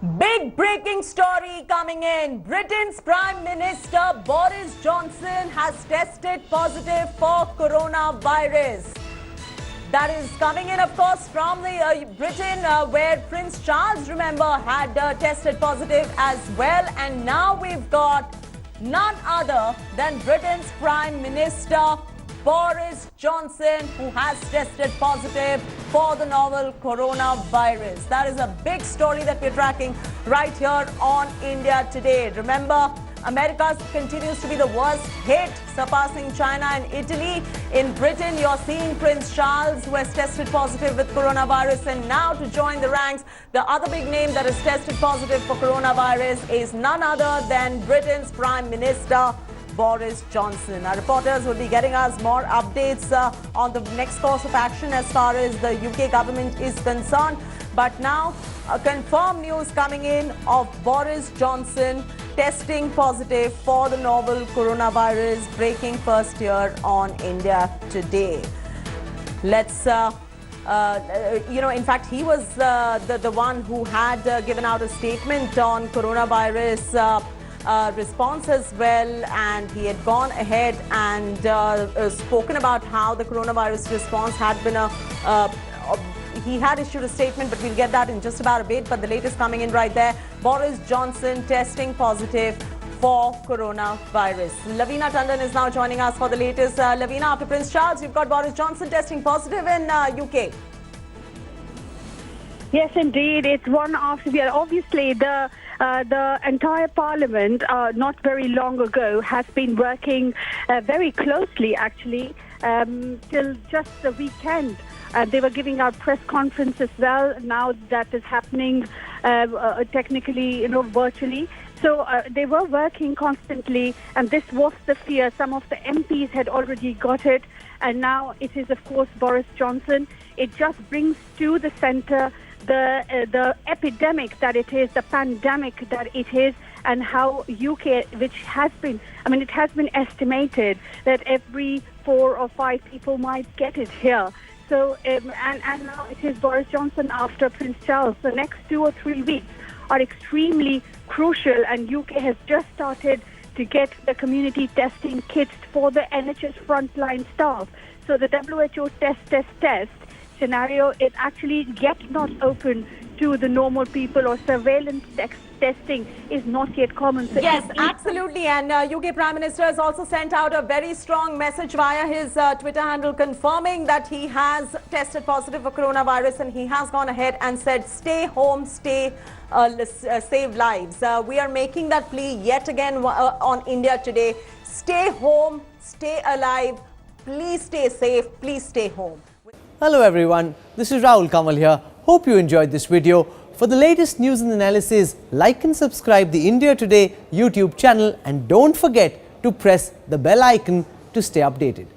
Big breaking story coming in. Britain's Prime Minister Boris Johnson has tested positive for coronavirus. That is coming in, of course, from the Britain, where Prince Charles, remember, had tested positive as well. And now we've got none other than Britain's Prime Minister Boris Johnson, who has tested positive for the novel coronavirus. That is a big story that we're tracking right here on India Today. Remember, America continues to be the worst hit, surpassing China and Italy. In Britain, you're seeing Prince Charles, who has tested positive with coronavirus. And now to join the ranks, the other big name that has tested positive for coronavirus is none other than Britain's Prime Minister Boris Johnson. Our reporters will be getting us more updates on the next course of action as far as the UK government is concerned. But now, confirmed news coming in of Boris Johnson testing positive for the novel coronavirus, breaking first here on India Today. Let's in fact, he was the one who had given out a statement on coronavirus response as well, and he had gone ahead and spoken about how the coronavirus response had been he had issued a statement, but we'll get that in just about a bit. But the latest coming in right there, Boris Johnson testing positive for coronavirus. Lavina Tandon is now joining us for the latest. Lavina, after Prince Charles, you've got Boris Johnson testing positive in UK. Yes, indeed. It's one after the other. Obviously, the entire parliament, not very long ago, has been working very closely, actually, till just the weekend. They were giving out press conference as well. Now that is happening technically, virtually. So they were working constantly, and this was the fear. Some of the MPs had already got it, and now it is, of course, Boris Johnson. It just brings to the center the epidemic that it is, the pandemic that it is, and how UK, which has been, it has been estimated that every 4 or 5 people might get it here. So, and now it is Boris Johnson after Prince Charles. The next 2 or 3 weeks are extremely crucial, and UK has just started to get the community testing kits for the NHS frontline staff. So the WHO test scenario is actually yet not open to the normal people, or surveillance testing is not yet common. So yes, absolutely. And UK Prime Minister has also sent out a very strong message via his Twitter handle confirming that he has tested positive for coronavirus, and he has gone ahead and said, stay home, save lives. We are making that plea yet again on India Today. Stay home, stay alive, please stay safe, please stay home. Hello everyone, this is Rahul Kamal here. Hope you enjoyed this video. For the latest news and analysis, like and subscribe the India Today YouTube channel, and don't forget to press the bell icon to stay updated.